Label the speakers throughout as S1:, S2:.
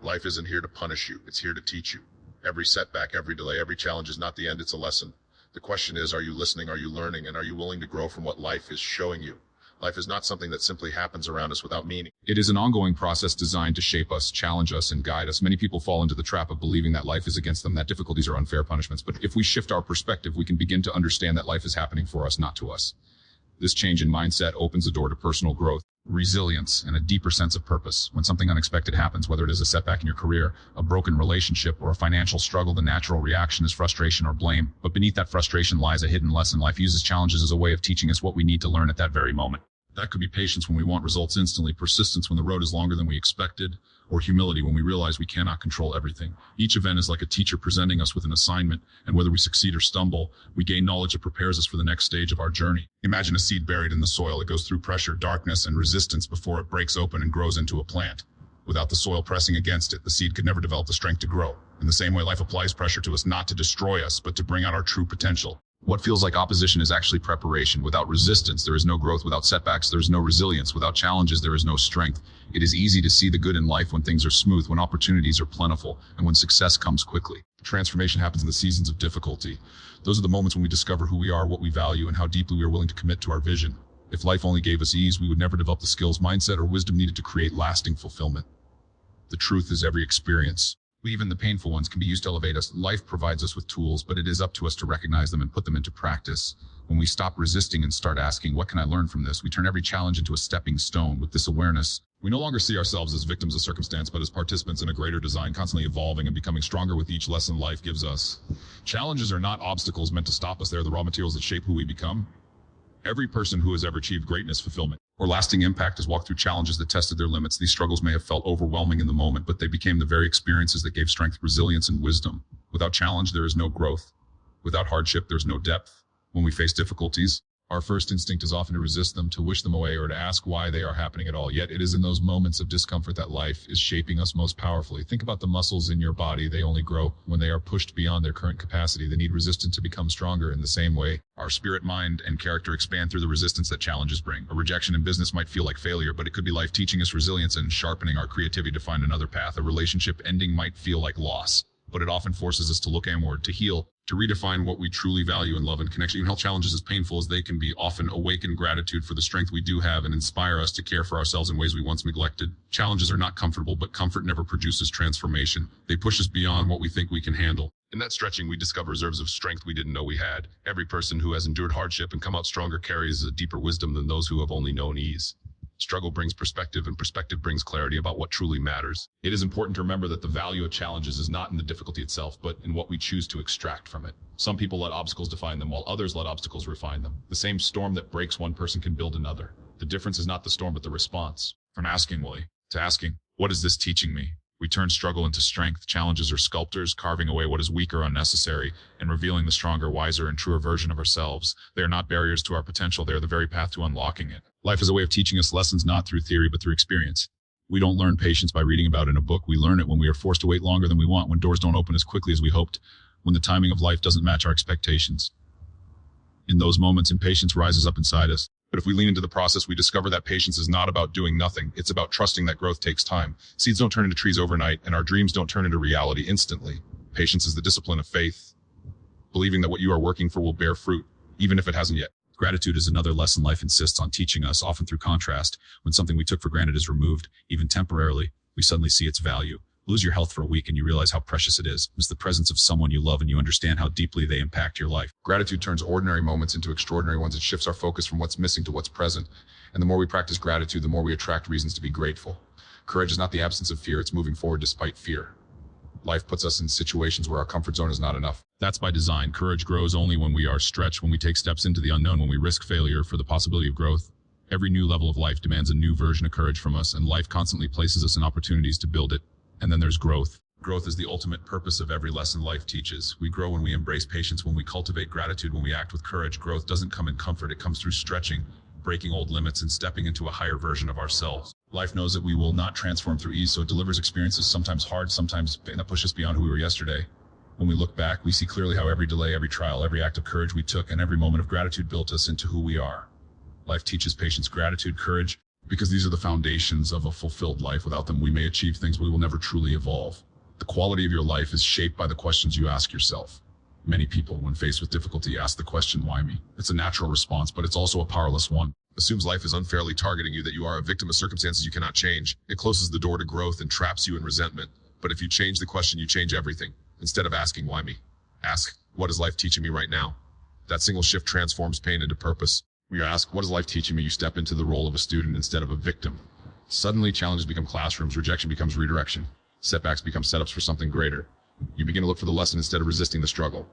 S1: Life isn't here to punish you, it's here to teach you. Every setback, every delay, every challenge is not the end, it's a lesson. The question is, are you listening, are you learning, and are you willing to grow from what life is showing you? Life is not something that simply happens around us without meaning.
S2: It is an ongoing process designed to shape us, challenge us, and guide us. Many people fall into the trap of believing that life is against them, that difficulties are unfair punishments. But if we shift our perspective, we can begin to understand that life is happening for us, not to us. This change in mindset opens the door to personal growth, resilience, and a deeper sense of purpose. When something unexpected happens, whether it is a setback in your career, a broken relationship, or a financial struggle, the natural reaction is frustration or blame. But beneath that frustration lies a hidden lesson. Life uses challenges as a way of teaching us what we need to learn at that very moment. That could be patience when we want results instantly, persistence when the road is longer than we expected, or humility when we realize we cannot control everything. Each event is like a teacher presenting us with an assignment, and whether we succeed or stumble, we gain knowledge that prepares us for the next stage of our journey. Imagine a seed buried in the soil. It goes through pressure, darkness, and resistance before it breaks open and grows into a plant. Without the soil pressing against it, the seed could never develop the strength to grow. In the same way, life applies pressure to us not to destroy us, but to bring out our true potential. What feels like opposition is actually preparation. Without resistance, there is no growth. Without setbacks, there is no resilience. Without challenges, there is no strength. It is easy to see the good in life when things are smooth, when opportunities are plentiful, and when success comes quickly. Transformation happens in the seasons of difficulty. Those are the moments when we discover who we are, what we value, and how deeply we are willing to commit to our vision. If life only gave us ease, we would never develop the skills, mindset, or wisdom needed to create lasting fulfillment. The truth is, every experience, even the painful ones, can be used to elevate us. Life provides us with tools, but it is up to us to recognize them and put them into practice. When we stop resisting and start asking, what can I learn from this? We turn every challenge into a stepping stone. With this awareness, we no longer see ourselves as victims of circumstance, but as participants in a greater design, constantly evolving and becoming stronger with each lesson life gives us. Challenges are not obstacles meant to stop us. They're the raw materials that shape who we become. Every person who has ever achieved greatness, fulfillment, or lasting impact has walked through challenges that tested their limits. These struggles may have felt overwhelming in the moment, but they became the very experiences that gave strength, resilience, and wisdom. Without challenge, there is no growth. Without hardship, there's no depth. When we face difficulties, our first instinct is often to resist them, to wish them away, or to ask why they are happening at all. Yet it is in those moments of discomfort that life is shaping us most powerfully. Think about the muscles in your body. They only grow when they are pushed beyond their current capacity. They need resistance to become stronger. In the same way, our spirit, mind, and character expand through the resistance that challenges bring. A rejection in business might feel like failure, but it could be life teaching us resilience and sharpening our creativity to find another path. A relationship ending might feel like loss, but it often forces us to look inward, to heal, to redefine what we truly value in love and connection. Even health challenges, as painful as they can be, often awaken gratitude for the strength we do have and inspire us to care for ourselves in ways we once neglected. Challenges are not comfortable, but comfort never produces transformation. They push us beyond what we think we can handle. In that stretching, we discover reserves of strength we didn't know we had. Every person who has endured hardship and come out stronger carries a deeper wisdom than those who have only known ease. Struggle brings perspective, and perspective brings clarity about what truly matters. It is important to remember that the value of challenges is not in the difficulty itself, but in what we choose to extract from it. Some people let obstacles define them, while others let obstacles refine them. The same storm that breaks one person can build another. The difference is not the storm, but the response. From asking why to asking, what is this teaching me? We turn struggle into strength. Challenges are sculptors, carving away what is weak or unnecessary, and revealing the stronger, wiser, and truer version of ourselves. They are not barriers to our potential. They are the very path to unlocking it. Life is a way of teaching us lessons not through theory, but through experience. We don't learn patience by reading about it in a book. We learn it when we are forced to wait longer than we want, when doors don't open as quickly as we hoped, when the timing of life doesn't match our expectations. In those moments, impatience rises up inside us. But if we lean into the process, we discover that patience is not about doing nothing. It's about trusting that growth takes time. Seeds don't turn into trees overnight, and our dreams don't turn into reality instantly. Patience is the discipline of faith, believing that what you are working for will bear fruit, even if it hasn't yet. Gratitude is another lesson life insists on teaching us, often through contrast. When something we took for granted is removed, even temporarily, we suddenly see its value. Lose your health for a week and you realize how precious it is. It's the presence of someone you love and you understand how deeply they impact your life. Gratitude turns ordinary moments into extraordinary ones. It shifts our focus from what's missing to what's present. And the more we practice gratitude, the more we attract reasons to be grateful. Courage is not the absence of fear, it's moving forward despite fear. Life puts us in situations where our comfort zone is not enough. That's by design. Courage grows only when we are stretched, when we take steps into the unknown, when we risk failure for the possibility of growth. Every new level of life demands a new version of courage from us, and life constantly places us in opportunities to build it. And then there's growth. Growth is the ultimate purpose of every lesson life teaches. We grow when we embrace patience, when we cultivate gratitude, when we act with courage. Growth doesn't come in comfort, it comes through stretching, breaking old limits, and stepping into a higher version of ourselves. Life knows that we will not transform through ease, so it delivers experiences sometimes hard, sometimes that push us beyond who we were yesterday. When we look back, we see clearly how every delay, every trial, every act of courage we took, and every moment of gratitude built us into who we are. Life teaches patience, gratitude, courage, Because these are the foundations of a fulfilled life. Without them, we may achieve things, but we will never truly evolve. The quality of your life is shaped by the questions you ask yourself. Many people, when faced with difficulty, ask the question, why me? It's a natural response, but it's also a powerless one.
S1: Assumes life is unfairly targeting you, that you are a victim of circumstances you cannot change. It closes the door to growth and traps you in resentment. But if you change the question, you change everything. Instead of asking, why me? Ask, what is life teaching me right now? That single shift transforms pain into purpose. When you ask, what is life teaching me? You step into the role of a student instead of a victim. Suddenly, challenges become classrooms, rejection becomes redirection. Setbacks become setups for something greater. You begin to look for the lesson instead of resisting the struggle.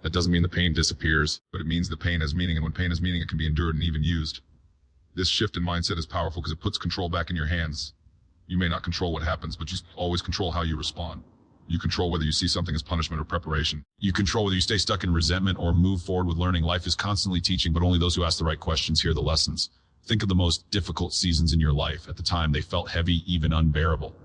S1: That doesn't mean the pain disappears, but it means the pain has meaning, and when pain has meaning, it can be endured and even used. This shift in mindset is powerful because it puts control back in your hands. You may not control what happens, but you always control how you respond. You control whether you see something as punishment or preparation. You control whether you stay stuck in resentment or move forward with learning. Life is constantly teaching, but only those who ask the right questions hear the lessons. Think of the most difficult seasons in your life. At the time, they felt heavy, even unbearable.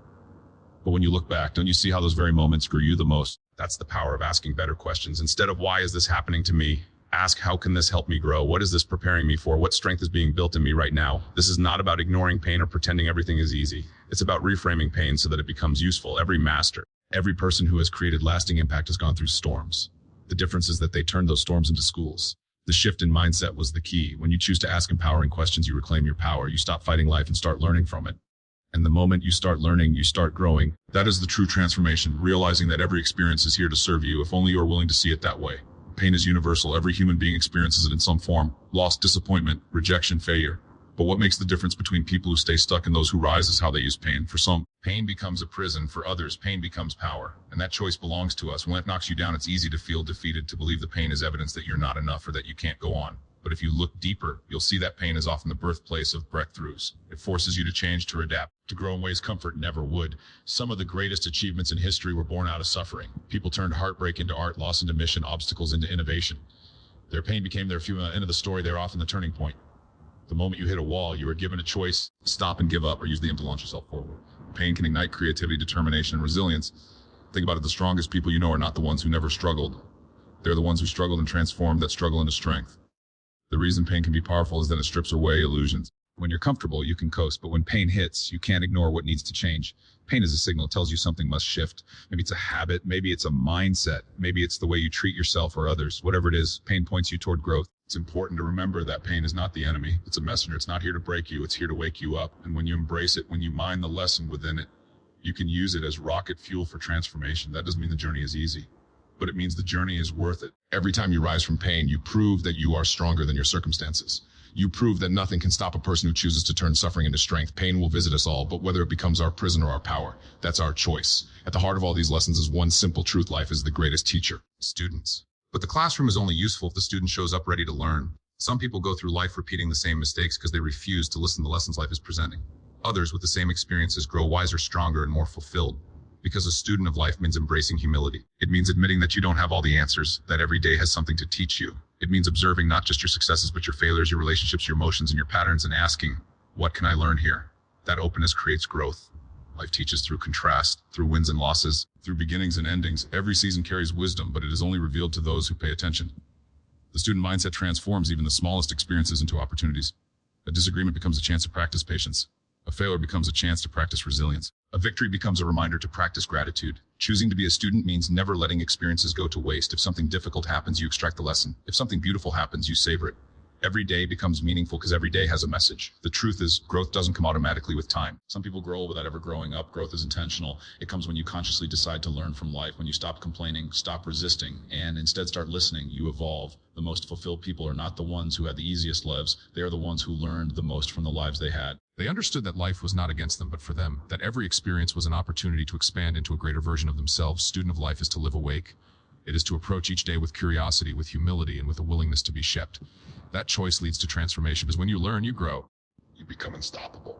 S1: But when you look back, don't you see how those very moments grew you the most? That's the power of asking better questions. Instead of, why is this happening to me? Ask, how can this help me grow? What is this preparing me for? What strength is being built in me right now? This is not about ignoring pain or pretending everything is easy. It's about reframing pain so that it becomes useful. Every master, every person who has created lasting impact has gone through storms. The difference is that they turned those storms into schools. The shift in mindset was the key. When you choose to ask empowering questions, you reclaim your power. You stop fighting life and start learning from it. And the moment you start learning, you start growing. That is the true transformation, realizing that every experience is here to serve you, if only you are willing to see it that way. Pain is universal. Every human being experiences it in some form. Loss, disappointment, rejection, failure. But what makes the difference between people who stay stuck and those who rise is how they use pain. For some, pain becomes a prison. For others, pain becomes power. And that choice belongs to us. When it knocks you down, it's easy to feel defeated, to believe the pain is evidence that you're not enough or that you can't go on. But if you look deeper, you'll see that pain is often the birthplace of breakthroughs. It forces you to change, to adapt, to grow in ways comfort never would. Some of the greatest achievements in history were born out of suffering. People turned heartbreak into art, loss into mission, obstacles into innovation. Their pain became their fuel. At the end of the story, they're often the turning point. The moment you hit a wall, you are given a choice: stop and give up, or use them to launch yourself forward. Pain can ignite creativity, determination, and resilience. Think about it, the strongest people you know are not the ones who never struggled. They're the ones who struggled and transformed that struggle into strength. The reason pain can be powerful is that it strips away illusions. When you're comfortable, you can coast, but when pain hits, you can't ignore what needs to change. Pain is a signal. It tells you something must shift. Maybe it's a habit, maybe it's a mindset, maybe it's the way you treat yourself or others. Whatever it is, pain points you toward growth. It's important to remember that pain is not the enemy. It's a messenger. It's not here to break you. It's here to wake you up. And when you embrace it, when you mine the lesson within it, you can use it as rocket fuel for transformation. That doesn't mean the journey is easy, but it means the journey is worth it. Every time you rise from pain, you prove that you are stronger than your circumstances. You prove that nothing can stop a person who chooses to turn suffering into strength. Pain will visit us all, but whether it becomes our prison or our power, that's our choice. At the heart of all these lessons is one simple truth: life is the greatest teacher. Students. But the classroom is only useful if the student shows up ready to learn. Some people go through life repeating the same mistakes because they refuse to listen to the lessons life is presenting. Others with the same experiences grow wiser, stronger, and more fulfilled. Because a student of life means embracing humility. It means admitting that you don't have all the answers, that every day has something to teach you. It means observing not just your successes, but your failures, your relationships, your emotions, and your patterns, and asking, what can I learn here? That openness creates growth. Life teaches through contrast, through wins and losses, through beginnings and endings. Every season carries wisdom, but it is only revealed to those who pay attention. The student mindset transforms even the smallest experiences into opportunities. A disagreement becomes a chance to practice patience. A failure becomes a chance to practice resilience. A victory becomes a reminder to practice gratitude. Choosing to be a student means never letting experiences go to waste. If something difficult happens, you extract the lesson. If something beautiful happens, you savor it. Every day becomes meaningful because every day has a message. The truth is, growth doesn't come automatically with time. Some people grow without ever growing up. Growth is intentional. It comes when you consciously decide to learn from life, when you stop complaining, stop resisting, and instead start listening. You evolve. The most fulfilled people are not the ones who had the easiest lives. They are the ones who learned the most from the lives they had.
S2: They understood that life was not against them, but for them, that every experience was an opportunity to expand into a greater version of themselves. Student of life is to live awake. It is to approach each day with curiosity, with humility, and with a willingness to be shaped. That choice leads to transformation, because when you learn, you grow.
S1: You become unstoppable.